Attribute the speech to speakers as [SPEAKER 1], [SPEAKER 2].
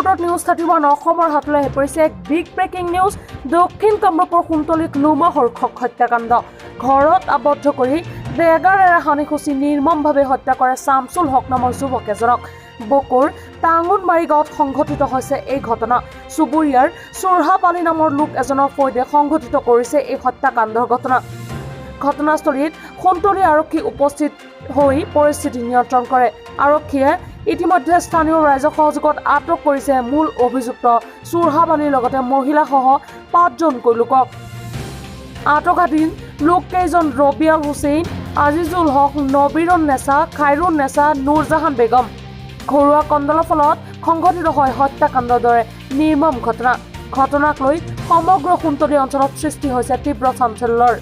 [SPEAKER 1] ৰিপৰ্টত নিউজ 31 অসমৰ হাতলৈ আহি পৰিছে এক বিগ ব্ৰেকিং নিউজ। দক্ষিণ কামৰূপৰ কুন্তলীত লোমহৰ্ষক হত্যাকাণ্ড। ঘৰত আবদ্ধ কৰি ডেগাৰেৰে হানি খুচি নিৰ্মমভাৱে হত্যা কৰে শামছুল হক নামৰ যুৱক এজনক। বকুৰ টাঙোনবাৰী গাঁৱত সংঘটিত হৈছে এই ঘটনা। চুবুৰীয়াৰ চুৰহাপ আলী নামৰ লোক এজনৰ সৈতে সংঘটিত কৰিছে এই হত্যাকাণ্ডৰ ঘটনা। ঘটনাস্থলীত কুন্তলী আৰক্ষী উপস্থিত হৈ পৰিস্থিতি নিয়ন্ত্ৰণ কৰে। আৰক্ষীয়ে ইতিমধ্যে স্থানীয় ৰাইজৰ সহযোগত আটক কৰিছে মূল অভিযুক্ত চুৰহাপ আলীৰ লগতে মহিলাসহ 5জনকৈ লোকক। আটকাধীন লোককেইজন ৰবিয়াল হুছেইন, আজিজুল হক, নবীৰুন নেছা, খাইৰুন নেছা, নুৰজাহান বেগম। ঘৰুৱা কন্দলৰ ফলত সংঘটিত হয় হত্যাকাণ্ডৰ দৰে নিৰ্মম ঘটনাক লৈ সমগ্ৰ কুন্তলী অঞ্চলত সৃষ্টি হৈছে তীব্ৰ চাঞ্চল্যৰ।